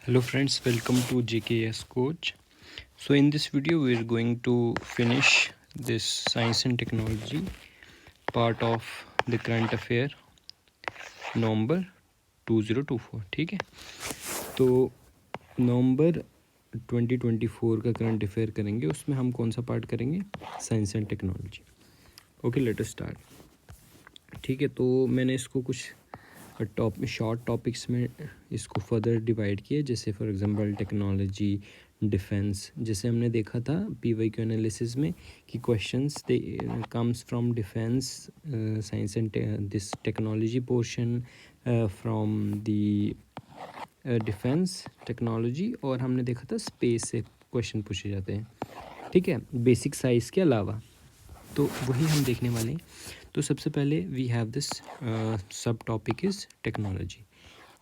Hello friends, welcome to JKS Coach. So in this video we are going to finish this science and technology part of the current affair नवंबर 2024. ठीक है, तो नवंबर 2024 का current affair करेंगे. उसमें हम कौन सा पार्ट करेंगे? Science and technology. Okay, let us start. ठीक है, तो मैंने इसको कुछ शॉर्ट टॉपिक्स में इसको फर्दर डिवाइड किया. जैसे फॉर एग्जांपल टेक्नोलॉजी, डिफेंस. जैसे हमने देखा था PYQ एनालिसिस में कि questions they comes from defence, science and this technology portion from the defence technology. और हमने देखा था स्पेस से क्वेश्चन पूछे जाते हैं. ठीक है, बेसिक साइज़ के अलावा. तो वही हम देखने वाले हैं. तो सबसे पहले वी हैव दिस सब topic is technology.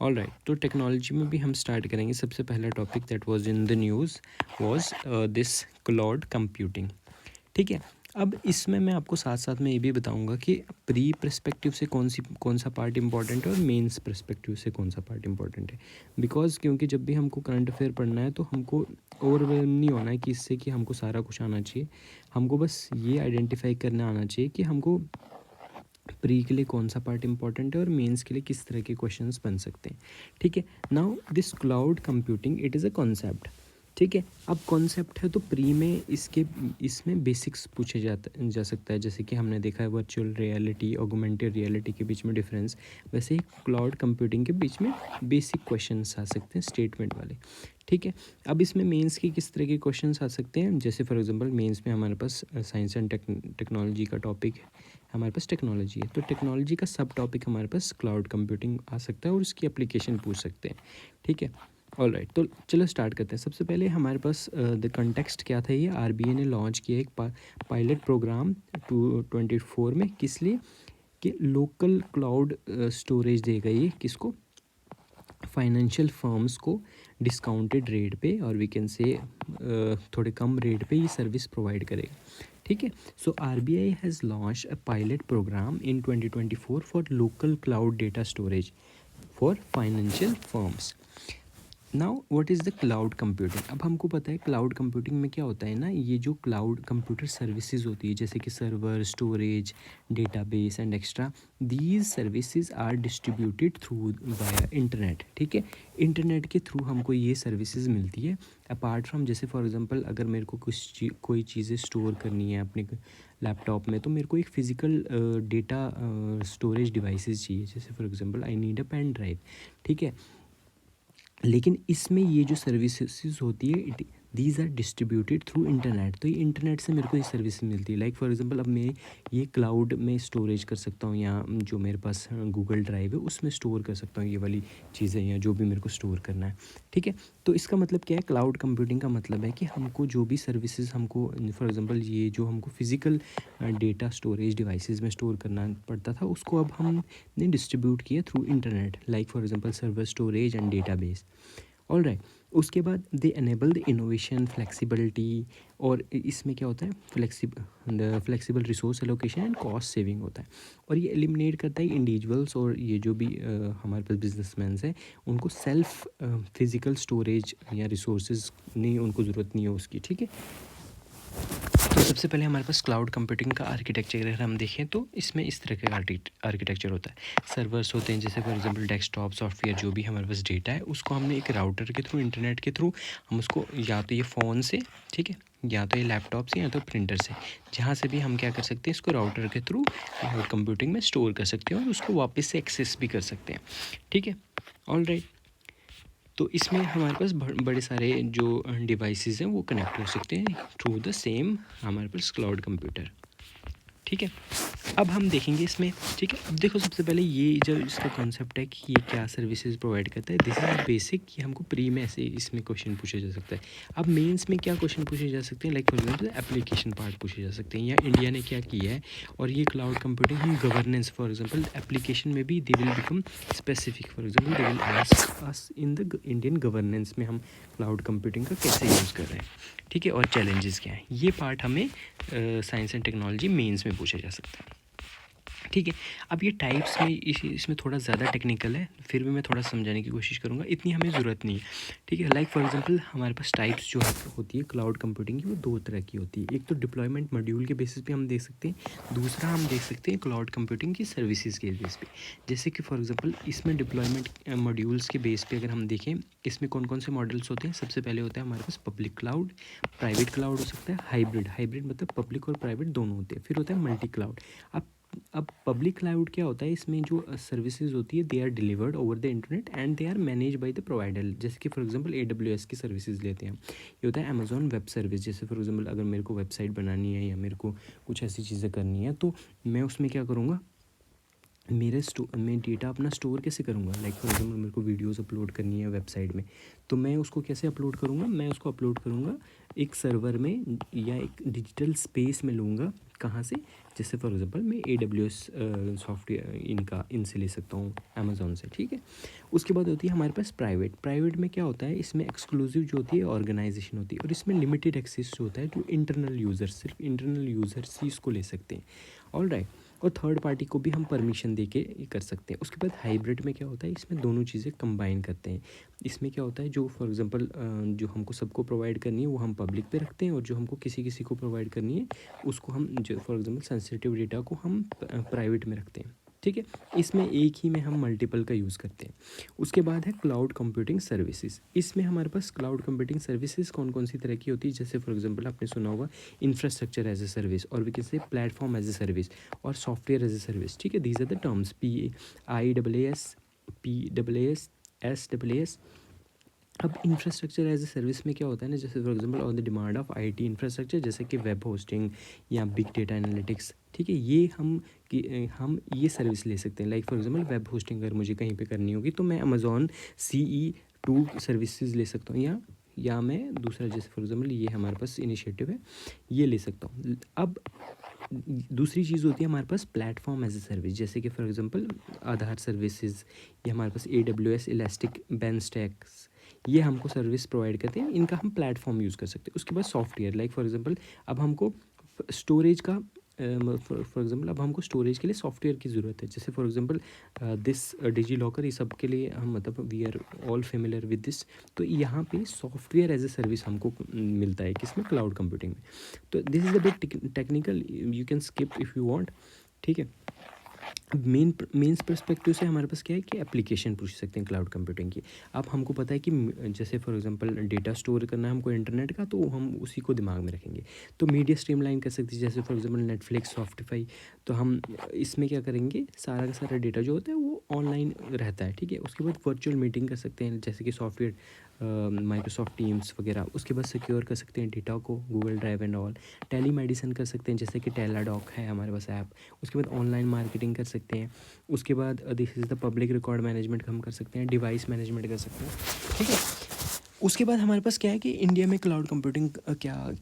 All right, तो टेक्नोलॉजी में भी हम स्टार्ट करेंगे. सबसे पहला topic that was in the news was this cloud computing. ठीक है, अब इसमें मैं आपको साथ साथ में ये भी बताऊंगा कि प्री पर्सपेक्टिव से कौन सा पार्ट इंपॉर्टेंट है और मेंस पर्सपेक्टिव से कौन सा पार्ट इंपॉर्टेंट है. बिकॉज क्योंकि जब भी हमको करंट अफेयर पढ़ना है तो हमको ओवरवेलम नहीं होना है कि इससे कि हमको सारा कुछ आना चाहिए. हमको बस ये आइडेंटिफाई करना आना चाहिए कि हमको प्री के लिए कौन सा पार्ट इंपॉर्टेंट है और मेंस के लिए किस तरह के क्वेश्चंस बन सकते हैं. ठीक है, now this cloud computing it is a concept. ठीक है, अब कॉन्सेप्ट है तो प्री में इसमें बेसिक्स पूछे जा सकता है. जैसे कि हमने देखा है वर्चुअल रियलिटी, ऑगमेंटेड रियलिटी के बीच में डिफरेंस, वैसे ही क्लाउड कंप्यूटिंग के बीच में बेसिक क्वेश्चंस आ सकते हैं स्टेटमेंट वाले. ठीक है, अब इसमें मेंस की किस तरह के क्वेश्चंस आ सकते हैं. जैसे फॉर एग्जांपल मेंस में हमारे पास साइंस एंड टेक्नोलॉजी का टॉपिक है, हमारे पास टेक्नोलॉजी है, तो टेक्नोलॉजी का सब टॉपिक हमारे पास क्लाउड कंप्यूटिंग आ सकता है और उसकी एप्लीकेशन पूछ सकते हैं. ठीक है, ऑल राइट, तो चलो स्टार्ट करते हैं. सबसे पहले हमारे पास द कंटेक्स्ट क्या था. ये RBI ने लॉन्च किया एक पायलट प्रोग्राम 2024 में. किस लिए? कि लोकल क्लाउड स्टोरेज देगा ये किसको? फाइनेंशियल फर्म्स को डिस्काउंटेड रेट पे, और वी कैन से थोड़े कम रेट पे ये सर्विस प्रोवाइड करेगा. ठीक है, so RBI has launch a pilot program in 2024 for local cloud data storage for financial firms. Now what is the cloud computing. अब हमको पता है क्लाउड कंप्यूटिंग में क्या होता है ना, ये जो क्लाउड कंप्यूटर सर्विसेज होती है जैसे कि server, storage, database and extra, these services are distributed through via internet. ठीक है, इंटरनेट के थ्रू हमको ये सर्विसेज मिलती है. अपार्ट फ्रॉम, जैसे फॉर एग्जांपल अगर मेरे को कोई चीज़ें स्टोर करनी है अपने लैपटॉप में, तो मेरे को एक फ़िज़िकल डेटा स्टोरेज डिवाइसेस चाहिए. जैसे for example I need a pen drive. ठीक है, लेकिन इसमें ये जो सर्विसेज होती है these are distributed through internet. तो ये इंटरनेट से मेरे को ये सर्विस मिलती है. लाइक फॉर एग्जांपल अब मैं ये क्लाउड में स्टोरेज कर सकता हूँ, या जो मेरे पास गूगल ड्राइव है उसमें स्टोर कर सकता हूँ ये वाली चीज़ें, या जो भी मेरे को स्टोर करना है. ठीक है, तो इसका मतलब क्या है? क्लाउड कंप्यूटिंग का मतलब है कि हमको जो भी सर्विसेज हमको फॉर एग्जांपल ये जो हमको फिज़िकल डेटा स्टोरेज डिवाइसेस में स्टोर करना पड़ता था, उसको अब हमने डिस्ट्रीब्यूट किया through internet. Like for example server, storage and database. All right, उसके बाद दे एनेबल द इनोवेशन, फ्लेक्सिबिलिटी. और इसमें क्या होता है? Flexible resource allocation and cost saving होता है. और ये एलिमिनेट करता है इंडिविजुअल्स और ये जो भी हमारे पास बिजनेसमैन हैं उनको सेल्फ फिज़िकल स्टोरेज या रिसोर्सेज नहीं, उनको ज़रूरत नहीं है उसकी. ठीक है, तो सबसे पहले हमारे पास क्लाउड कंप्यूटिंग का आर्किटेक्चर अगर हम देखें तो इसमें इस तरह का आर्किटेक्चर होता है. सर्वर्स होते हैं, जैसे फॉर एग्जांपल डेस्कटॉप सॉफ्टवेयर, जो भी हमारे पास डेटा है उसको हमने एक राउटर के थ्रू, इंटरनेट के थ्रू हम उसको या तो ये फ़ोन से, ठीक है, या तो ये लैपटॉप से, या तो प्रिंटर से, जहाँ से भी हम क्या कर सकते हैं इसको राउटर के थ्रू क्लाउड कंप्यूटिंग में स्टोर कर सकते हैं और उसको वापस से एक्सेस भी कर सकते हैं. ठीक है, ऑल राइट, तो इसमें हमारे पास बड़े सारे जो डिवाइसेस हैं वो कनेक्ट हो सकते हैं थ्रू द सेम हमारे पास क्लाउड कंप्यूटर. ठीक है, अब हम देखेंगे इसमें. ठीक है, अब देखो सबसे पहले ये जो इसका कॉन्सेप्ट है कि ये क्या सर्विसेज प्रोवाइड करता है, दिस इज बेसिक. कि हमको प्री में ऐसे इसमें क्वेश्चन पूछे जा सकता है. अब मेंस में क्या क्वेश्चन पूछे जा सकते हैं? Like for example application part पूछे जा सकते हैं, या इंडिया ने क्या किया है. और ये क्लाउड कंप्यूटिंग हम गवर्नेंस, फॉर एग्जांपल एप्लीकेशन में भी they will become specific. For example they will ask us in the Indian governance में हम क्लाउड कंप्यूटिंग का कैसे यूज़ कर रहे हैं. ठीक है, और चैलेंजेस क्या हैं, ये पार्ट हमें साइंस एंड टेक्नोलॉजी मेंस में पूछा जा सकता है. ठीक है। अब ये टाइप्स में इसमें थोड़ा ज़्यादा टेक्निकल है, फिर भी मैं थोड़ा समझाने की कोशिश करूँगा, इतनी हमें ज़रूरत नहीं है। ठीक है, लाइक फॉर एग्जांपल हमारे पास टाइप्स जो होती है क्लाउड कंप्यूटिंग की, वो दो तरह की होती है। एक तो डिप्लॉयमेंट मॉड्यूल के बेसिस पे हम देख सकते हैं, दूसरा हम देख सकते हैं क्लाउड कंप्यूटिंग की सर्विसेज के बेस पे। जैसे कि फॉर एग्जांपल इसमें डिप्लॉयमेंट मॉड्यूल्स के बेस पे अगर हम देखें, इसमें कौन कौन से मॉडल्स होते हैं। सबसे पहले होता है हमारे पास पब्लिक क्लाउड, प्राइवेट क्लाउड हो सकता है, हाइब्रिड, हाइब्रिड मतलब पब्लिक और प्राइवेट दोनों होते हैं। फिर होता है मल्टी क्लाउड। अब पब्लिक क्लाउड क्या होता है, इसमें जो सर्विसेज होती है they are delivered over the internet and they are manage by the provider. जैसे कि फॉर एग्जांपल AWS की सर्विसेज लेते हैं हम, ये होता है अमेजॉन वेब सर्विस। जैसे फॉर एग्जांपल अगर मेरे को वेबसाइट बनानी है या मेरे को कुछ ऐसी चीज़ें करनी है, तो मैं उसमें क्या करूँगा, मैं डेटा अपना स्टोर कैसे करूँगा। लाइक फॉर एग्जांपल मेरे को वीडियोस अपलोड करनी है वेबसाइट में, तो मैं उसको कैसे अपलोड करूँगा, मैं उसको अपलोड करूँगा एक सर्वर में या एक डिजिटल स्पेस में लूँगा। कहाँ से, जैसे फॉर एग्जांपल मैं AWS सॉफ्टवेयर इनसे ले सकता हूँ, अमेज़ॉन से। ठीक है, उसके बाद होती है हमारे पास प्राइवेट। प्राइवेट में क्या होता है, इसमें एक्सक्लूसिव जो होती है ऑर्गेनाइजेशन होती है, और इसमें लिमिटेड एक्सेस जो होता है, जो इंटरनल यूज़र, सिर्फ इंटरनल यूज़र्स ही इसको ले सकते हैं। ऑल राइट, और थर्ड पार्टी को भी हम परमिशन दे के कर सकते हैं। उसके बाद हाइब्रिड में क्या होता है, इसमें दोनों चीज़ें कंबाइन करते हैं। इसमें क्या होता है, जो फॉर एग्जांपल जो हमको सबको प्रोवाइड करनी है वो हम पब्लिक पे रखते हैं, और जो हमको किसी किसी को प्रोवाइड करनी है उसको हम, जो फॉर एग्जांपल सेंसिटिव डेटा को हम प्राइवेट में रखते हैं। ठीक है, इसमें एक ही में हम मल्टीपल का यूज़ करते हैं। उसके बाद है क्लाउड कंप्यूटिंग सर्विसेज। इसमें हमारे पास क्लाउड कंप्यूटिंग सर्विसेज कौन कौन सी तरह की होती है, जैसे फॉर एग्जांपल आपने सुना होगा इंफ्रास्ट्रक्चर एज ए सर्विस, और we can say platform as a service, और सॉफ्टवेयर एज ए सर्विस। ठीक है, these are the terms, PaaS, PaaS, SaaS। अब इंफ्रास्ट्रक्चर एज ए सर्विस में क्या होता है ना, जैसे for example on the demand of IT infrastructure, जैसे कि वेब होस्टिंग या बिग डेटा एनालिटिक्स। ठीक है, ये हम ये सर्विस ले सकते हैं। Like for example web hosting अगर मुझे कहीं पे करनी होगी, तो मैं अमेजॉन CE2 सर्विसेज ले सकता हूँ, या मैं दूसरा, जैसे फॉर एग्जांपल ये हमारे पास इनिशिएटिव है, ये ले सकता हूँ। अब दूसरी चीज़ होती है हमारे पास प्लेटफॉर्म एज ए सर्विस, जैसे कि फॉर एग्जांपल आधार सर्विसेज, या हमारे पास AWS इलास्टिक बेंचस्टैक्स, ये हमको सर्विस प्रोवाइड करते हैं, इनका हम प्लेटफॉर्म यूज़ कर सकते हैं। उसके बाद सॉफ्टवेयर, लाइक फॉर एग्जांपल अब हमको स्टोरेज का, फॉर एग्जांपल अब हमको स्टोरेज के लिए सॉफ्टवेयर की ज़रूरत है। जैसे for example this DigiLocker, ये सब के लिए हम, मतलब we are all familiar with this. तो यहाँ पे सॉफ्टवेयर एज ए सर्विस हमको मिलता है, किसमें, क्लाउड कंप्यूटिंग में। तो this is the big technical, you can skip if you want. ठीक है, अब मेंस पर्सपेक्टिव से हमारे पास क्या है कि एप्लीकेशन पूछ सकते हैं क्लाउड कंप्यूटिंग की। अब हमको पता है कि जैसे फॉर एग्जांपल डेटा स्टोर करना है हमको इंटरनेट का, तो हम उसी को दिमाग में रखेंगे। तो मीडिया स्ट्रीमलाइन कर सकते हैं, जैसे फॉर एग्जांपल नेटफ्लिक्स, शॉपिफाई। तो हम इसमें क्या करेंगे, सारा का सारा डेटा जो होता है वो ऑनलाइन रहता है। ठीक है, उसके बाद वर्चुअल मीटिंग कर सकते हैं, जैसे कि सॉफ्टवेयर माइक्रोसॉफ्ट टीम्स वगैरह। उसके बाद सिक्योर कर सकते हैं डेटा को, Google drive and all. Telemedicine कर सकते हैं, जैसे कि टेलाडॉक है हमारे पास ऐप। उसके बाद ऑनलाइन मार्केटिंग कर सकते हैं। उसके बाद this is the public record management हम कर सकते हैं, डिवाइस मैनेजमेंट कर सकते हैं। ठीक है, उसके बाद हमारे पास क्या है कि इंडिया में क्लाउड कंप्यूटिंग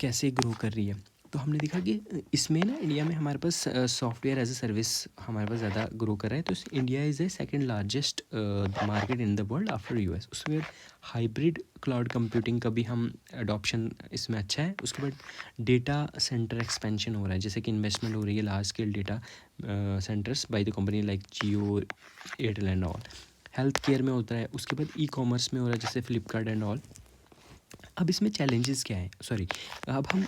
कैसे ग्रो कर रही है। तो हमने देखा कि इसमें ना, इंडिया में हमारे पास सॉफ्टवेयर एज ए सर्विस हमारे पास ज़्यादा ग्रो कर रहा है। तो India is a second largest market in the world after US। उसके बाद हाइब्रिड क्लाउड कंप्यूटिंग का भी हम अडॉप्शन इसमें अच्छा है। उसके बाद डेटा सेंटर एक्सपेंशन हो रहा है, जैसे कि इन्वेस्टमेंट हो रही है large scale data centres by the company like Jio, Airtel and all. Health care में होता है। उसके बाद E-कॉमर्स में हो रहा है, जैसे फ्लिपकार्ट एंड ऑल। अब इसमें चैलेंजेस क्या है, सॉरी, अब हम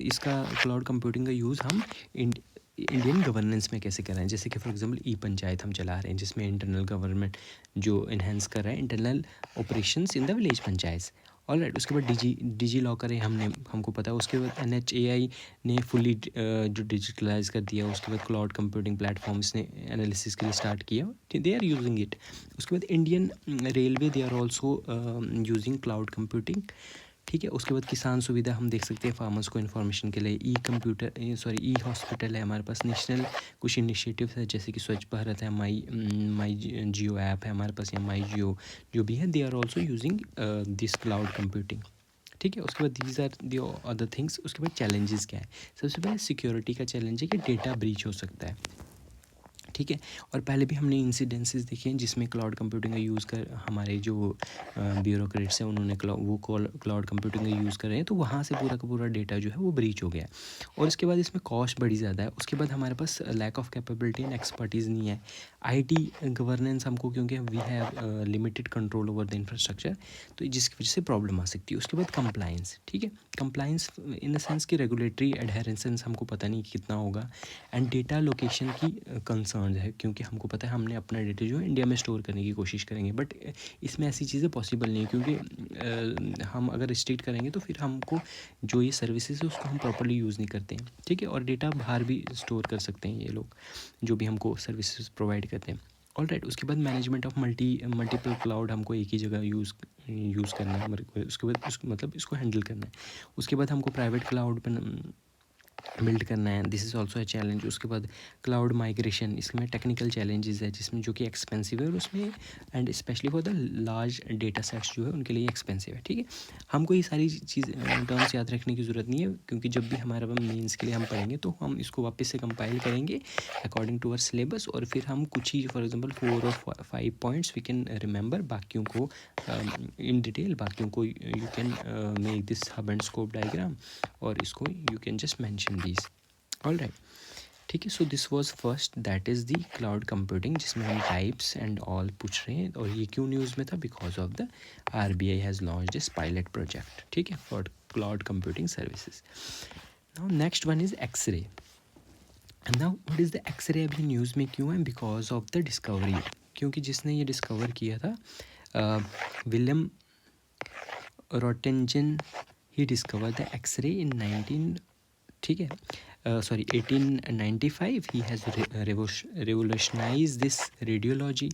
इसका क्लाउड कंप्यूटिंग का यूज़ हम इंडियन गवर्नेंस में कैसे कर रहे हैं। जैसे कि फॉर एग्जांपल E-पंचायत हम चला रहे हैं, जिसमें इंटरनल गवर्नमेंट जो इन्हेंस कर रहा है internal operations in the village panchayat. Alright, उसके बाद डिजी लॉकर है, हमको पता है। उसके बाद NHAI ने फुली जो डिजिटलाइज कर दिया। उसके बाद क्लाउड कंप्यूटिंग प्लेटफॉर्म्स ने एनालिसिस के लिए स्टार्ट किया, दे आर यूजिंग इट। उसके बाद Indian railway, they are also using cloud computing. ठीक है, उसके बाद किसान सुविधा हम देख सकते हैं फार्मर्स को इन्फॉर्मेशन के लिए। E-हॉस्पिटल है हमारे पास। नेशनल कुछ इनिशिएटिव्स है, जैसे कि स्वच्छ भारत है, माई जियो ऐप है हमारे पास, या माई जियो जो भी है, they are also using this cloud computing. ठीक है, उसके बाद these are the other things. उसके बाद चैलेंजेस क्या है, सबसे पहले सिक्योरिटी का चैलेंज है कि डेटा ब्रीच हो सकता है। ठीक है। और पहले भी हमने इंसिडेंसेस देखे हैं जिसमें क्लाउड कंप्यूटिंग का यूज़ कर हमारे जो ब्यूरोक्रेट्स हैं उन्होंने क्लाउड कंप्यूटिंग का यूज़ कर रहे हैं, तो वहाँ से पूरा का पूरा डेटा जो है वो ब्रीच हो गया है। और इसके बाद इसमें कॉस्ट बड़ी ज़्यादा है। उसके बाद हमारे पास lack of capability and expertise नहीं है। आईटी गवर्नेंस हमको, क्योंकि we have limited control over the infrastructure, तो जिसकी वजह से प्रॉब्लम आ सकती है। उसके बाद कंप्लाइंस, ठीक है, कंप्लाइंस इन द सेंस कि रेगुलेटरी एडहेरेंस हमको पता नहीं कितना होगा। एंड डेटा लोकेशन की कंसर्न है, क्योंकि हमको पता है हमने अपना डेटा जो है इंडिया में स्टोर करने की कोशिश करेंगे, बट इसमें ऐसी चीज़ें पॉसिबल नहीं है, क्योंकि हम अगर रिस्ट्रिक्ट करेंगे तो फिर हमको जो ये सर्विसेज है उसको हम प्रॉपर्ली यूज़ नहीं करते हैं, ठीक है। और डेटा बाहर भी स्टोर कर सकते हैं ये लोग जो भी हमको सर्विसेज प्रोवाइड करते हैं। All right. उसके बाद मैनेजमेंट ऑफ मल्टीपल क्लाउड हमको एक ही जगह यूज़ करना है, उसके बाद मतलब इसको हैंडल करना है। उसके बाद हमको प्राइवेट क्लाउड पर बिल्ड करना है, this is also a challenge. उसके बाद क्लाउड माइग्रेशन, इसमें टेक्निकल चैलेंजेस है जिसमें जो कि एक्सपेंसिव है, और उसमें and specially for the large data sets जो है उनके लिए एक्सपेंसिव है, ठीक है। हमको ये सारी चीज़ टर्म्स याद रखने की ज़रूरत नहीं है, क्योंकि जब भी हमारा मेंस के लिए हम पढ़ेंगे तो हम इसको वापस से कंपाइल करेंगे अकॉर्डिंग टू अवर सिलेबस, और फिर हम कुछ ही फॉर एग्जांपल 4 और 5 पॉइंट्स वी कैन रिमेंबर, बाकियों को इन डिटेल, बाकियों को you can make this hub and scope diagram, और इसको you can just mention these. All right, ठीक है। So this was first, that is the cloud computing, जिसमें हम टाइप्स एंड ऑल पूछ रहे हैं। और ये क्यों न्यूज़ में था? Because of the RBI has launched this pilot project, ठीक है, for cloud computing services. Now next one is x-ray. And now what is the x-ray अभी न्यूज़ में क्यों है? बिकॉज ऑफ द डिस्कवरी, क्योंकि जिसने ये डिस्कवर किया था William Roentgen, he discover the X-ray in 1895। He has revolutionise this radiology,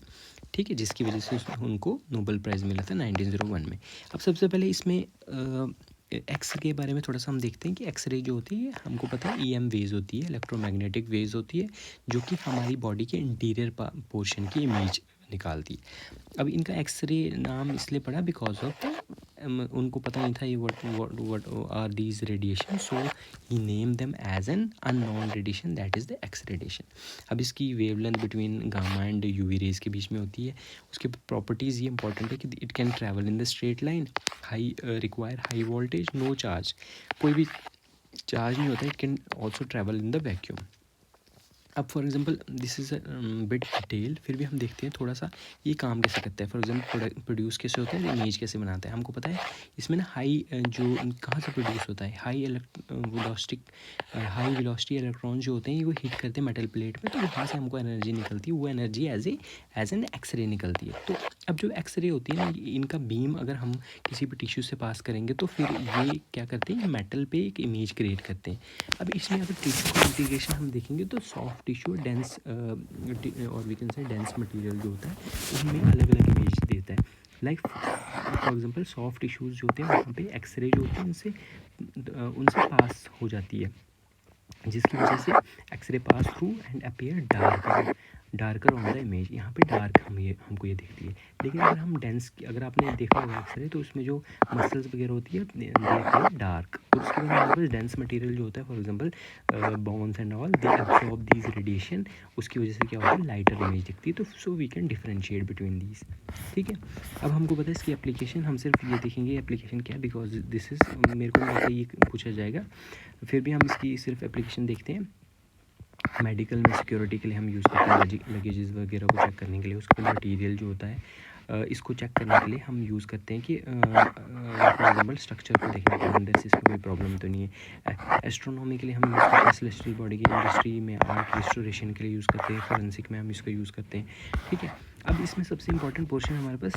ठीक है, जिसकी वजह से उनको नोबेल प्राइज़ मिला था 1901 में। अब सबसे पहले इसमें एक्सरे के बारे में थोड़ा सा हम देखते हैं कि एक्सरे जो होती है, हमको पता है EM वेव्स होती है, इलेक्ट्रोमैग्नेटिक वेव्स होती है, जो कि हमारी बॉडी के इंटीरियर पोर्शन की इमेज निकालती है। अब इनका एक्सरे नाम इसलिए पड़ा बिकॉज ऑफ उनको पता नहीं था ये what are these radiation, so he name them as an unknown radiation, that is the x radiation. अब इसकी wavelength between gamma and UV rays के बीच में होती है। उसके प्रॉपर्टीज़ ये इंपॉर्टेंट है कि it can travel in the straight line, require high voltage, no charge, कोई भी चार्ज नहीं होता, it can also travel in the vacuum. अब for example this is bit detailed, फिर भी हम देखते हैं थोड़ा सा ये काम कैसे करता है। फॉर एग्जांपल प्रोड्यूस कैसे होता है, इमेज कैसे बनाता है, हमको पता है। इसमें ना हाई जो कहाँ से प्रोड्यूस होता है, हाई वेलोसिटी इलेक्ट्रॉन जो होते हैं वो हिट करते हैं मेटल प्लेट में, तो वहाँ से हमको एनर्जी निकलती है, वो एनर्जी एज एन एक्सरे निकलती है। तो अब जो एक्सरे होती है ना, इनका बीम अगर हम किसी भी टिश्यू से पास करेंगे तो फिर ये क्या करते हैं, मेटल पे एक इमेज क्रिएट करते हैं। अब इसमें अगर टिश्यू का इंटीग्रेशन हम देखेंगे तो सॉफ्ट टिश्यू, डेंस और we can say dense material जो होता है उनमें अलग अलग इमेज देता है। Like for example soft tissues जो होते हैं वहाँ पे एक्सरे जो होते हैं उनसे पास हो जाती है, जिसकी वजह से x-ray pass through and appear darker on the image. यहाँ पे डार्क हमको ये दिखती है। लेकिन अगर हम डेंस, अगर आपने देखा होगा एक्सरे, तो उसमें जो मसल्स वगैरह होती है दे डार्क, और उसके बाद हमारे पास डेंस मटेरियल जो होता है, for example bones and all, they absorb these radiation, उसकी वजह से क्या होता है, लाइटर इमेज दिखती है। तो so we can differentiate between these, ठीक है। अब हमको पता है इसकी एप्लीकेशन, हम सिर्फ ये देखेंगे एप्लीकेशन क्या है, बिकॉज दिस इज़ मेरे को वैसे ये पूछा जाएगा, फिर भी हम इसकी सिर्फ एप्लीकेशन देखते हैं। मेडिकल में सिक्योरिटी के लिए हम यूज़ करते हैं लगेजेस वगैरह को चेक करने के लिए। उसके बाद मटीरियल जो होता है इसको चेक करने के लिए हम यूज़ करते हैं कि फॉर एग्जांपल स्ट्रक्चर को देखने के लिए अंदर से इसमें कोई प्रॉब्लम तो नहीं है। एस्ट्रोनॉमी के लिए हम यूज़ करते हैं, सेलेस्टियल बॉडी की इंडस्ट्री में आर्ट रिस्टोरेशन के लिए यूज़ करते हैं, फॉरेंसिक में हम इसका यूज़ करते हैं, ठीक है। अब इसमें सबसे इंपॉर्टेंट पोर्शन हमारे पास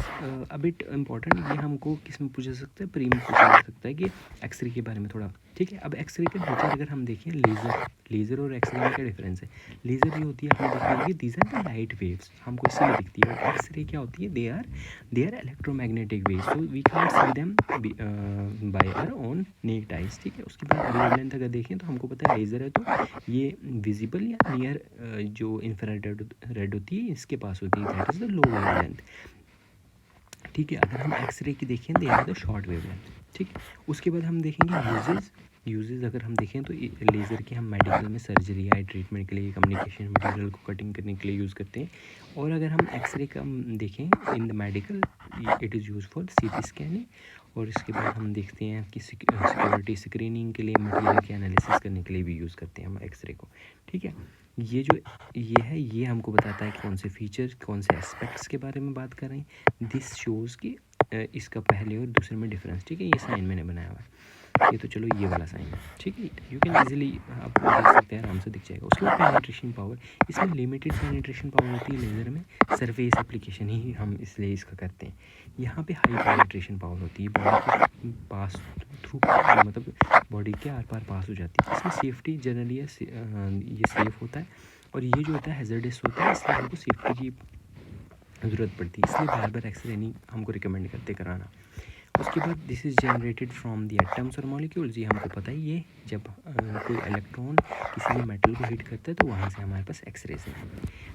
अबिट इम्पॉर्टेंट, ये हमको किस में पूछा जा सकता है, प्री में पूछा जा सकता है कि एक्सरे के बारे में थोड़ा, ठीक है। अब एक्सरे के नेचर अगर हम देखें, लेज़र और एक्सरे में क्या डिफरेंस है। लेज़र ये होती है, आपने देखी होगी, these are the light waves, हमको इसलिए दिखती है। और एक्सरे क्या होती है, they are electromagnetic waves, so we can't see them by our own naked eyes, ठीक है। उसके बाद वेवलेंथ अगर देखें तो हमको पता है लेज़र है तो ये विजिबल या नियर जो इंफ्रारेड रेड होती है इसके पास होती है, that is the low wavelength, ठीक है। अगर हम एक्सरे की देखें, they are the short wavelength, ठीक है। उसके बाद हम देखेंगे यूजेस अगर हम देखें तो लेज़र के हम मेडिकल में सर्जरी आई ट्रीटमेंट के लिए, कम्युनिकेशन मटेरियल को कटिंग करने के लिए यूज़ करते हैं। और अगर हम एक्सरे का देखें in the medical, it is use for सीटी स्कैनिंग। और इसके बाद हम देखते हैं कि सिक्योरिटी स्क्रीनिंग के लिए, मटेरियल के एनालिसिस करने के लिए भी यूज़ करते हैं हम एक्सरे को। ठीक है, ये है, ये हमको बताता है कि कौन से फीचर, कौन से एस्पेक्ट्स के बारे में बात कर रहे हैं। दिस शोज़ कि इसका पहले और दूसरे में डिफरेंस। ठीक है, ये साइन मैंने बनाया हुआ है, ये तो चलो ये वाला साइन है। ठीक है, यू कैन इजीली आप देख सकते हैं, आराम से दिख जाएगा। उसके बाद पेनिट्रेशन पावर, इसमें लिमिटेड पेनिट्रेशन पावर होती है लेज़र में, सरफेस एप्लीकेशन ही हम इसलिए इसका करते हैं। यहाँ पे हाई पेनिट्रेशन पावर होती है, बॉडी के पास थ्रू, मतलब बॉडी के आर पार पास हो जाती है। इसमें सेफ्टी जनरली ये सेफ़ होता है, और ये जो होता है हैज़र्डस होता है, इसलिए हमको सेफ्टी की ज़रूरत पड़ती है, इसलिए बार बार एक्सरे नहीं हमको रिकमेंड करते कराना। उसके बाद this is generated from the atoms और मॉलिक्यूल्स, ये हमको पता ही है, जब कोई इलेक्ट्रॉन किसी भी मेटल को हिट करता है तो वहाँ से हमारे पास एक्सरेज हैं।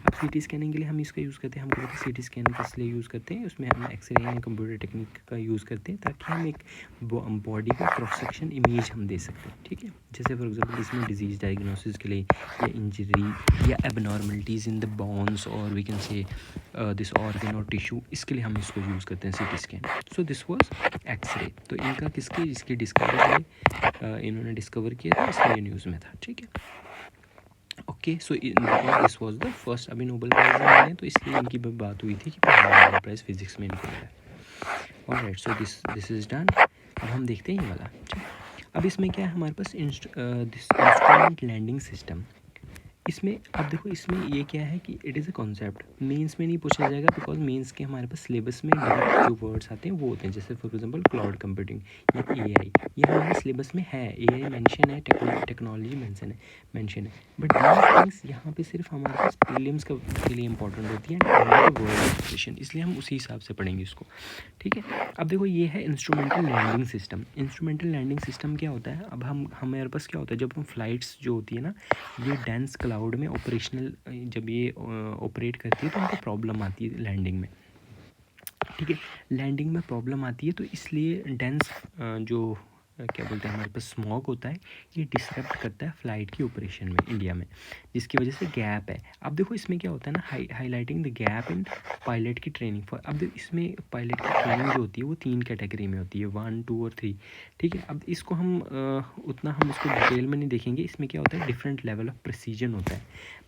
अब सीटी स्कैनिंग के लिए हम इसका यूज़ करते हैं, हमको पता है सीटी स्कैन किस लिए यूज़ करते हैं, उसमें हम एक्सरे या कंप्यूटर टेक्निक का यूज़ करते हैं ताकि हम एक बॉडी का क्रॉस सेक्शन इमेज हम दे सकते हैं। ठीक है, जैसे फॉर एग्जांपल इसमें डिजीज़ डायग्नोसिस के लिए, या इंजरी या एबनॉर्मलिटीज़ इन द बोन्स, और we can say this organ और टिश्यू, इसके लिए हम इसको यूज़ करते हैं CT scan. So this was x-ray. तो इनका इसकी डिस्कवरी इन्होंने डिस्कवर किया था, इसलिए न्यूज़ में था। ठीक है, okay. So this was the first, अभी नोबेल प्राइज़ मिले तो इसलिए इनकी बात हुई थी कि पहला नोबेल प्राइज़ फिजिक्स में इनको मिला है। Alright, so this is done. अब हम देखते हैं ये वाला। ठीक, अब इसमें क्या है हमारे पास, दिस इंस्ट्रूमेंट लैंडिंग सिस्टम। इसमें अब देखो, इसमें ये क्या है कि it is a concept, mains में नहीं पूछा जाएगा, बिकॉज मेंस के हमारे पास सिलेबस में डायरेक्ट जो वर्ड्स आते हैं वो होते हैं, जैसे फॉर एग्जांपल क्लाउड कंप्यूटिंग या एआई, ये हमारे सिलेबस में है, एआई मेंशन है, टेक्नोलॉजी मेंशन है, बट दीज थिंग्स यहाँ पे सिर्फ हमारे पास प्रीलिम्स के लिए इंपॉर्टेंट होती है, वर्ड एक्सप्रेशन, इसलिए हम उसी हिसाब से पढ़ेंगे इसको। ठीक है, अब देखो ये है instrumental landing system. Instrumental landing system क्या होता है, अब हमारे पास क्या होता है, जब हम फ्लाइट्स जो होती है ना, ये डेंस क्लाउड में ऑपरेशनल, जब ये ऑपरेट करती है तो उनको प्रॉब्लम आती है लैंडिंग में। ठीक है, लैंडिंग में प्रॉब्लम आती है, तो इसलिए डेंस जो क्या बोलते हैं हमारे पास स्मॉग होता है, ये डिसरप्ट करता है फ़्लाइट की ऑपरेशन में इंडिया में, जिसकी वजह से गैप है। अब देखो इसमें क्या होता है ना, highlighting the gap in pilot की ट्रेनिंग फॉर। अब इसमें पायलट की ट्रेनिंग जो होती है वो 3 कैटेगरी में होती है, 1, 2 और 3। ठीक है, अब इसको हम उतना हम इसको डिटेल में नहीं देखेंगे। इसमें क्या होता है, डिफरेंट लेवल ऑफ प्रिसीजन होता है,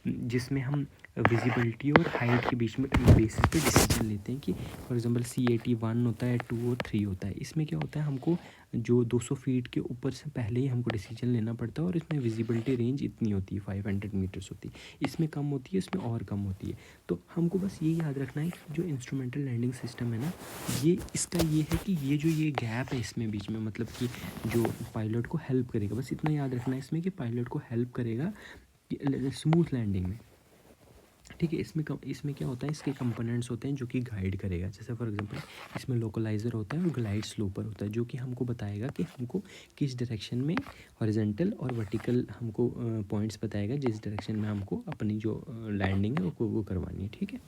जिसमें हम विजिबिलिटी और हाइट के बीच में बेसिस पे डिसीजन लेते हैं कि फॉर एग्जांपल CAT 1 होता है, 2 और 3 होता है। इसमें क्या होता है, हमको जो 200 फीट के ऊपर से पहले ही हमको डिसीजन लेना पड़ता है, और इसमें विजिबिलिटी रेंज इतनी होती है, 500 मीटर्स होती है। इसमें कम होती है, इसमें और कम होती है। तो हमको बस ये याद रखना है कि जो इंस्ट्रूमेंटल लैंडिंग सिस्टम है ना, ये इसका ये है कि ये गैप है इसमें बीच में, मतलब कि जो पायलट को हेल्प करेगा, बस इतना याद रखना है इसमें कि पायलट को हेल्प करेगा स्मूथ लैंडिंग में। ठीक है, इसमें क्या होता है, इसके कंपोनेंट्स होते हैं जो कि गाइड करेगा, जैसे फॉर एग्जांपल इसमें लोकलाइज़र होता है और ग्लाइड स्लोपर होता है, जो कि हमको बताएगा कि हमको किस डायरेक्शन में हॉरिजॉन्टल और वर्टिकल हमको पॉइंट्स बताएगा, जिस डायरेक्शन में हमको अपनी जो लैंडिंग है वो करवानी है। ठीक है,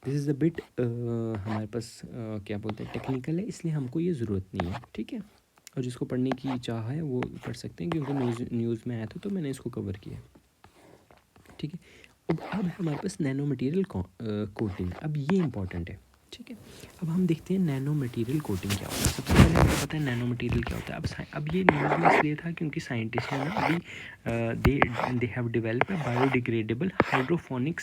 दिस इज़ अ बिट हमारे पास क्या बोलते हैं, टेक्निकल है, इसलिए हमको ये ज़रूरत नहीं है। ठीक है, और जिसको पढ़ने की चाह है वो पढ़ सकते हैं, क्योंकि न्यूज़ में आया था तो मैंने इसको कवर किया। ठीक है, अब है हमारे पास नैनो मटेरियल कोटिंग। अब ये इंपॉर्टेंट है। ठीक है, अब हम देखते हैं नैनो मटेरियल कोटिंग क्या होता है। सबसे पहले हमको पता है नैनो मटेरियल क्या होता है। अब ये न्यूज़ में इसलिए था क्योंकि साइंटिस्ट ने ना अभी they have develop a biodegradable hydrophobic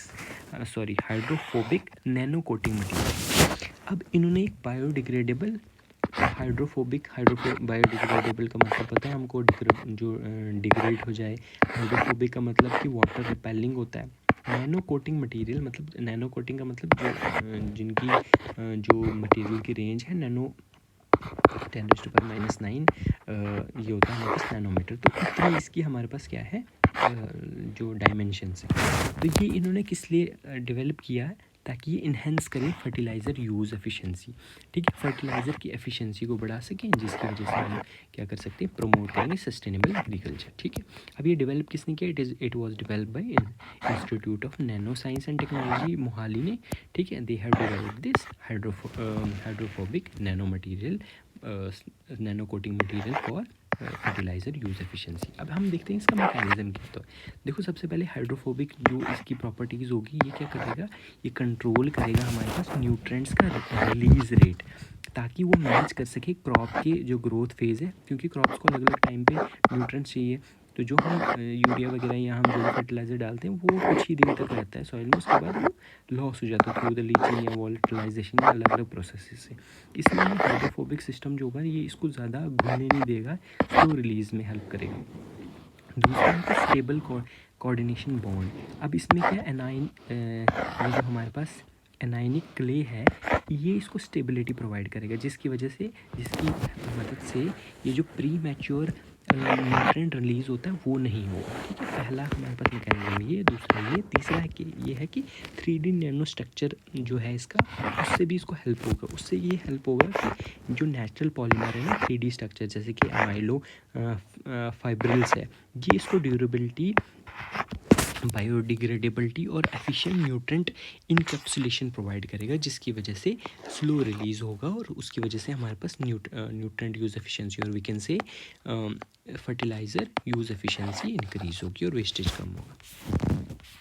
nano coating material. अब इन्होंने एक बायोडिग्रेडेबल बायोडिग्रेडेबल का मतलब पता है हमको, जो डिग्रेड हो जाए। हाइड्रोफोबिक का मतलब कि वाटर रिपेलिंग होता है। नैनो कोटिंग मटेरियल, मतलब नैनो कोटिंग का मतलब जिनकी जो मटेरियल की रेंज है नैनो 10⁻⁹ ये होता है हमारे पास नैनोमीटर। तो इतनी इसकी हमारे पास क्या है, जो डायमेंशंस है। तो ये इन्होंने किस लिए डेवलप किया है, ताकि ये इन्हेंस करे फर्टिलाइज़र यूज़ एफिशिएंसी। ठीक है, फर्टिलाइज़र की एफिशिएंसी को बढ़ा सकें, जिसकी वजह से हम क्या कर सकते हैं, प्रमोट करेंगे सस्टेनेबल एग्रीकल्चर। ठीक है, अब ये डेवलप किसने किया, it was develop by institute of nano science and technology Mohali ने। ठीक है, they have develop this hydrophobic nano material nano coating material for fertiliser use efficiency. अब हम देखते हैं इसका मैकेनिज्म क्या होता है। देखो सबसे पहले हाइड्रोफोबिक जो इसकी प्रॉपर्टीज़ होगी, ये क्या करेगा, ये कंट्रोल करेगा हमारे पास न्यूट्रेंट्स का रिलीज रेट, ताकि वो मैच कर सके क्रॉप के जो ग्रोथ फेज़ है, क्योंकि क्रॉप्स को अलग अलग टाइम पे न्यूट्रेंट्स चाहिए। तो जो हम यूरिया वगैरह या हम जो भी फर्टिलाइज़र डालते हैं वो कुछ ही दिन तक रहता है सॉइल में, उसके बाद वो लॉस हो जाता है थ्रू द लीचिंग या वॉलेटिलाइजेशन या अलग अलग प्रोसेस से। इसलिए ये हाइड्रोफोबिक सिस्टम जो होगा ये इसको ज़्यादा घुलने नहीं देगा, स्लो रिलीज में हेल्प करेगा। दूसरा है स्टेबल कोऑर्डिनेशन बॉन्ड। अब इसमें क्या एनाइन, ये जो हमारे पास एनाइनिक क्ले है, ये इसको स्टेबिलिटी प्रोवाइड करेगा, जिसकी वजह से, जिसकी मदद से ये जो प्री मैच्योर न्यूट्रिएंट रिलीज होता है वो नहीं होगा। ठीक है, पहला हमारे पास मैकेनिज्म ये, दूसरा ये, तीसरा है कि ये है कि 3D नैनो स्ट्रक्चर जो है इसका, उससे भी इसको हेल्प होगा। उससे ये हेल्प होगा कि जो नेचुरल पॉलीमर है ना 3D स्ट्रक्चर, जैसे कि अमाइलो फाइब्रिल्स है, ये इसको ड्यूरेबिलिटी, बायोडिग्रेडेबिलिटी और एफिशिएंट न्यूट्रेंट इनकैप्सुलेशन प्रोवाइड करेगा, जिसकी वजह से स्लो रिलीज़ होगा और उसकी वजह से हमारे पास न्यूट्रेंट यूज़ एफिशिएंसी और we can say fertiliser use efficiency increase होगी और वेस्टेज कम होगा।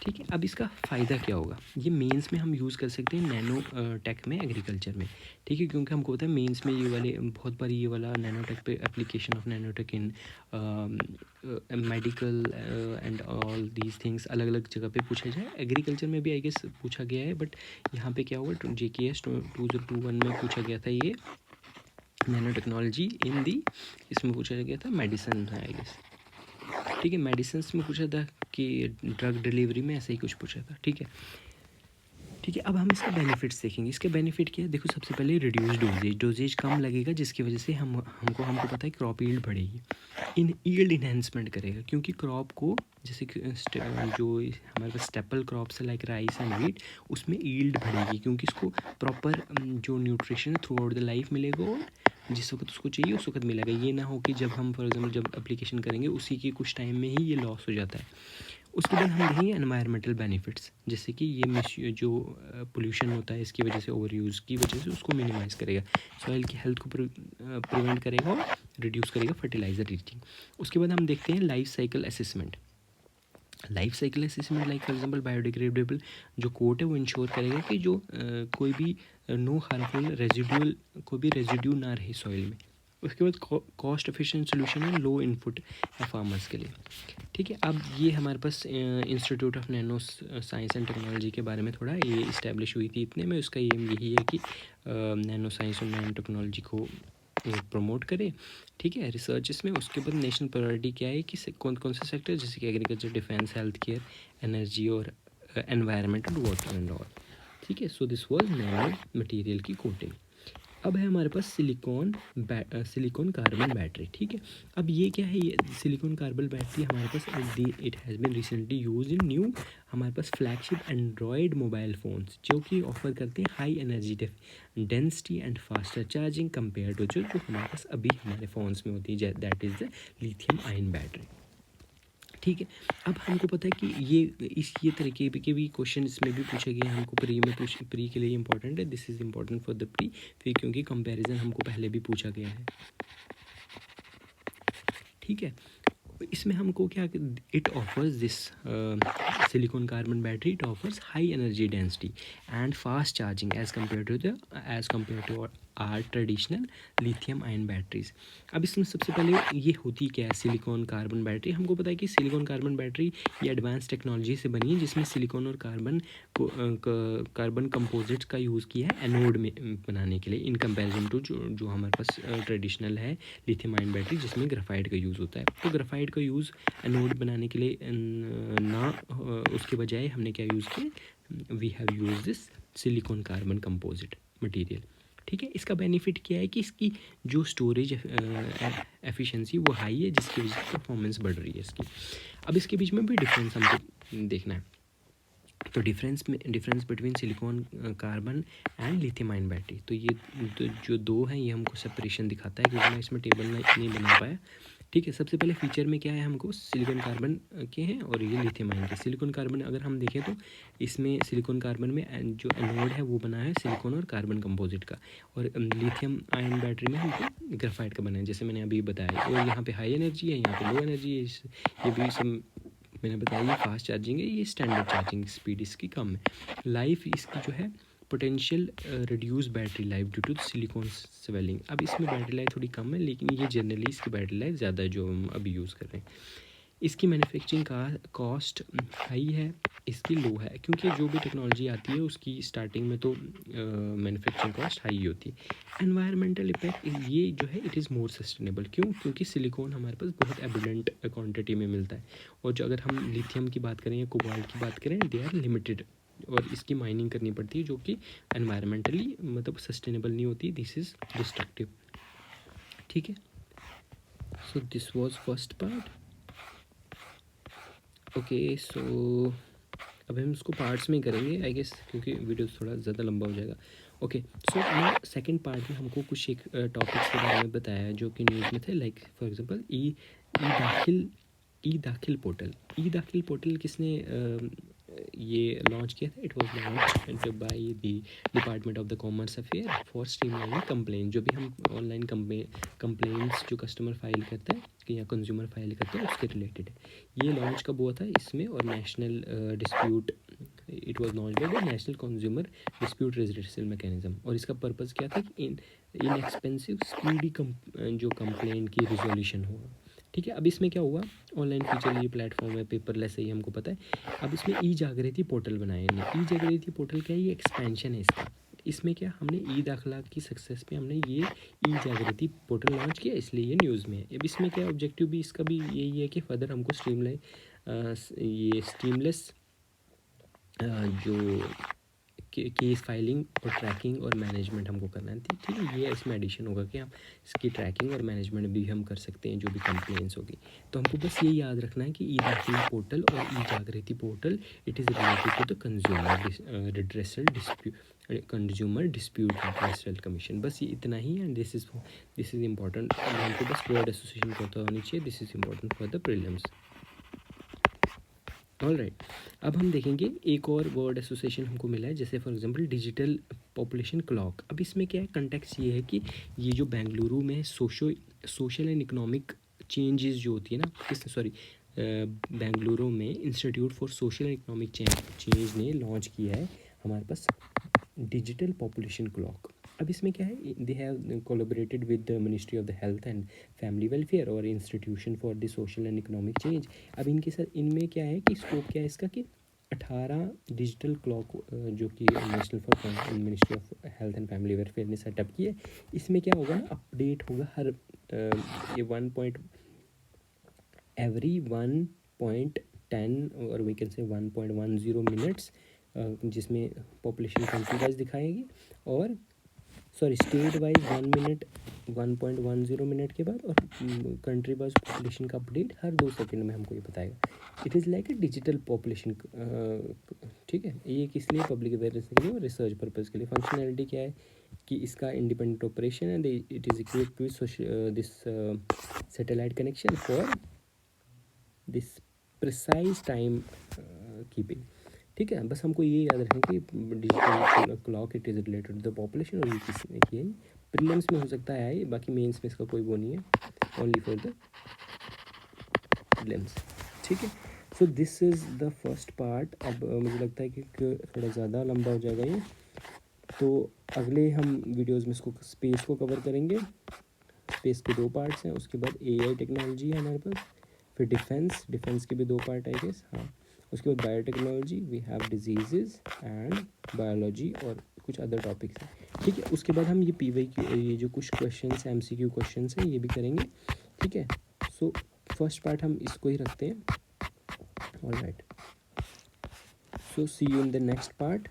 ठीक है, अब इसका फ़ायदा क्या होगा, ये मेंस में हम यूज़ कर सकते हैं नैनो टेक में, एग्रीकल्चर में। ठीक है, क्योंकि हमको पता है मेंस में ये वाले बहुत बार ये वाला नैनो टेक पे application of nano tech in medical and all these things अलग अलग जगह पे पूछा जाए। एग्रीकल्चर में भी आई गेस पूछा गया है, बट यहाँ पे क्या होगा, JKS 2021 में पूछा गया था ये नैनो टेक्नोलॉजी इन दी, इसमें पूछा गया था मेडिसिन है आई गेस। ठीक है, मेडिसिन में पूछा था कि ड्रग डिलीवरी में ऐसा ही कुछ पूछा था। ठीक है, ठीक है, अब हम इसके बेनिफिट्स देखेंगे। इसके बेनिफिट क्या है, देखो सबसे पहले रिड्यूस डोजेज कम लगेगा, जिसकी वजह से हमको पता है क्रॉप यील्ड बढ़ेगी। इन यील्ड इन्हेंसमेंट करेगा, क्योंकि क्रॉप को जैसे कि जो हमारे पास स्टेपल क्रॉप्स है लाइक राइस एंड वीट, उसमें यील्ड बढ़ेगी, क्योंकि इसको प्रॉपर जो nutrition through out the life मिलेगा और जिस वक्त उसको चाहिए उस वक्त मिलेगा। ये ना हो कि जब हम फॉर एग्जाम्पल जब एप्लीकेशन करेंगे उसी के कुछ टाइम में ही ये लॉस हो जाता है। उसके बाद हम देखेंगे एनवायरमेंटल बेनिफिट्स, जैसे कि ये जो पोल्यूशन होता है इसकी वजह से, ओवर यूज़ की वजह से, उसको मिनिमाइज़ करेगा, सॉइल की हेल्थ को प्रिवेंट करेगा और रिड्यूस करेगा फर्टिलाइज़र रीचिंग। उसके बाद हम देखते हैं life cycle assessment. Life cycle assessment like for example biodegradable जो कोट है वो इंश्योर करेगा कि जो कोई भी नो हार्मफुल रेजिडुअल, कोई भी रेजिड्यू ना रहे सॉइल में। उसके बाद कॉस्ट एफिशिएंट सोल्यूशन है लो इनपुट है फार्मर्स के लिए। ठीक है, अब ये हमारे पास institute of nano science and technology के बारे में थोड़ा ये इस्टेब्लिश हुई थी इतने में, उसका एम यही है कि नैनो साइंस और नैनो टेक्नोलॉजी को प्रमोट करे। ठीक है, रिसर्च इसमें। उसके बाद नेशनल प्रायोरिटी क्या है कि कौन कौन से सेक्टर, जैसे कि agriculture, defence, health care, energy और environment and water and all. ठीक है, so this was nano material की कोटिंग। अब है हमारे पास सिलिकॉन कार्बन बैटरी। ठीक है, अब ये क्या है, ये सिलिकॉन कार्बन बैटरी हमारे पास it has been recently use in new हमारे पास फ्लैगशिप एंड्रॉयड मोबाइल फ़ोन्स, जो कि ऑफर करते हैं high energy density and faster charging compare to जो हमारे पास अभी हमारे फ़ोन्स में होती है, that is the lithium ion battery. ठीक है, अब हमको पता है कि ये तरीके के भी क्वेश्चन इसमें भी पूछे गए हमको प्री के लिए इंपॉर्टेंट है, this is important for the pre, फिर क्योंकि कंपैरिजन हमको पहले भी पूछा गया है। ठीक है, इसमें हमको क्या, it offers this silicon carbon battery, it offers high energy density and fast charging as compared to our traditional lithium ion batteries. अब इसमें सबसे पहले ये होती क्या है सिलिकॉन कार्बन बैटरी। हमको पता है कि सिलिकॉन कार्बन बैटरी ये एडवांस टेक्नोलॉजी से बनी है, जिसमें सिलिकॉन और कार्बन कंपोजिट्स का यूज़ किया है एनोड में बनाने के लिए, इन कंपैरिजन टू जो हमारे पास ट्रेडिशनल है लिथियम आयन बैटरी, जिसमें ग्राफाइट का यूज़ होता है। तो ग्राफाइट का यूज़ एनोड बनाने के लिए उसके बजाय हमने क्या यूज़ किया, we have use this silicon carbon composite material. ठीक है, इसका बेनिफिट क्या है कि इसकी जो स्टोरेज एफिशिएंसी वो हाई है, जिसकी वजह से परफॉर्मेंस बढ़ रही है इसकी। अब इसके बीच में भी डिफरेंस हमको देखना है। तो difference between silicon carbon and lithium ion battery, तो ये जो दो हैं ये हमको सेपरेशन दिखाता है, क्योंकि मैं इसमें टेबल नहीं बना पाया। ठीक है, सबसे पहले फीचर में क्या है, हमको सिलिकॉन कार्बन के हैं और ये लिथियम आयन के। सिलिकॉन कार्बन अगर हम देखें तो इसमें सिलिकॉन कार्बन में जो एनोड है वो बना है सिलिकॉन और कार्बन कंपोजिट का, और लिथियम आयन बैटरी में हमको ग्रेफाइट का बना है, जैसे मैंने अभी बताया। और यहाँ पे हाई एनर्जी है, यहाँ पे लो एनर्जी है, ये भी सब मैंने बताया। ये फास्ट चार्जिंग है, ये स्टैंडर्ड चार्जिंग स्पीड इसकी कम है। लाइफ इसकी जो है potential reduce battery life due to silicon swelling. अब इसमें बैटरी लाइफ थोड़ी कम है, लेकिन ये जनरली इसकी बैटरी लाइफ ज़्यादा है जो हम अभी यूज़ कर रहे हैं। इसकी मैन्युफैक्चरिंग का कॉस्ट हाई है, इसकी लो है, क्योंकि जो भी टेक्नोलॉजी आती है उसकी स्टार्टिंग में तो मैन्युफैक्चरिंग कॉस्ट हाई होती है। एनवायरमेंटल इफेक्ट ये जो है इट इज़ मोर सस्टेनेबल, क्यों? क्योंकि सिलिकॉन हमारे पास बहुत एबिडेंट क्वांटिटी में मिलता है, और जो अगर हम लिथियम की बात करें या कोबाल्ट की बात करें, दे आर लिमिटेड, और इसकी माइनिंग करनी पड़ती है जो कि एनवायरमेंटली मतलब सस्टेनेबल नहीं होती, दिस इज़ डिस्ट्रक्टिव। ठीक है, so this was first part. Okay, so अब हम इसको पार्ट्स में करेंगे आई गेस, क्योंकि वीडियो थोड़ा ज़्यादा लंबा हो जाएगा। ओके, सो मैं सेकंड पार्ट में हमको कुछ एक टॉपिक्स के बारे में बताया जो कि न्यूज़ में थे, लाइक फॉर एग्जांपल ई दाखिल पोर्टल किसने ये लॉन्च किया था? It was launch by the department of the commerce affair for streamlining complain. जो भी हम ऑनलाइन कंप्लेंट्स जो कस्टमर फाइल करता है कि या कंज्यूमर फाइल करता है उसके रिलेटेड है। ये लॉन्च कब हुआ था इसमें? और national dispute, it was launch by the national consumer dispute resolution mechanism. और इसका पर्पज़ क्या था कि इन एक्सपेंसिव स्पीडी जो कंप्लेन की रिजोल्यूशन होगा। ठीक है, अब इसमें क्या हुआ, ऑनलाइन फीचर ये प्लेटफॉर्म है, पेपरलेस है, ये हमको पता है। अब इसमें ई जागृति पोर्टल बनाया इन्होंने। ई जागृति पोर्टल क्या है? ये एक्सपेंशन है इसका। इसमें क्या, हमने ई दाखिला की सक्सेस पे हमने ये ई जागृति पोर्टल लॉन्च किया, इसलिए ये न्यूज़ में है। अब इसमें क्या ऑब्जेक्टिव भी इसका भी यही है कि फर्दर हमको ये स्ट्रीमलेस जो केस फाइलिंग और ट्रैकिंग और मैनेजमेंट हमको करना है। ठीक है, ये इसमें एडिशन होगा कि हम इसकी ट्रैकिंग और मैनेजमेंट भी हम कर सकते हैं जो भी कंप्लेंट्स होगी। तो हमको बस ये याद रखना है कि ई दाखिला पोर्टल और e Jagriti portal it is related to the consumer dispute redressal commission. बस ये इतना ही है, दिस इज़ इम्पॉर्टेंट। हमको बस वर्ड एसोसिएशन पता होनी चाहिए, this is important for the prelims. Alright, अब हम देखेंगे एक और वर्ड एसोसिएशन हमको मिला है, जैसे for example digital population clock. अब इसमें क्या है, कंटेक्स्ट ये है कि ये जो बेंगलुरु में सोशल एंड इकोनॉमिक चेंजेस जो होती है ना, बेंगलुरु में institute for social and economic change ने लॉन्च किया है हमारे पास डिजिटल पॉपुलेशन क्लॉक। अब इसमें क्या है, they have collaborated with the ministry of the health and family welfare और institution for the social and economic change. अब इनके साथ इनमें क्या है कि स्कोप क्या है इसका कि 18 डिजिटल क्लॉक जो कि national for ministry of health and family welfare ने सेटअप किए। इसमें क्या होगा ना, अपडेट होगा हर ये एवरी 1.10 और वी कैन से 1.10 मिनट्स, जिसमें पॉपुलेशन कंट्री वाइज दिखाएगी, और स्टेट वाइज 1 मिनट 1.10 मिनट के बाद, और कंट्री वाइज पॉपुलेशन का अपडेट हर 2 सेकंड में हमको ये बताएगा। It is like a digital population. ठीक है, ये किस लिए? पब्लिक अवेयरनेस के लिए और रिसर्च पर्पज़ के लिए। फंक्शनैलिटी क्या है कि इसका इंडिपेंडेंट ऑपरेशन है, it is equipped with this satellite connection for this precise time keeping. ठीक है, बस हमको ये याद रखें कि digital clock it is related to the population, और ये किसने किया है? प्रीलिम्स में हो सकता है, बाकी मेंस में इसका कोई वो नहीं है, ओनली फॉर द प्रीलिम्स। ठीक है, so this is the first part. अब मुझे लगता है कि थोड़ा ज़्यादा लंबा हो जाएगा ये, तो अगले हम वीडियोज़ में इसको स्पेस को कवर करेंगे। स्पेस के 2 पार्ट्स हैं, उसके बाद AI टेक्नोलॉजी है हमारे पास, फिर डिफेंस के भी 2 पार्ट है गेस, हाँ। उसके बाद biotechnology, we have disease and biology, और कुछ अदर टॉपिक्स हैं। ठीक है, उसके बाद हम ये PYQ, ये जो कुछ क्वेश्चंस हैं, MCQ क्वेश्चंस हैं, ये भी करेंगे। ठीक है, सो फर्स्ट पार्ट हम इसको ही रखते हैं। Alright, so see you in the next part.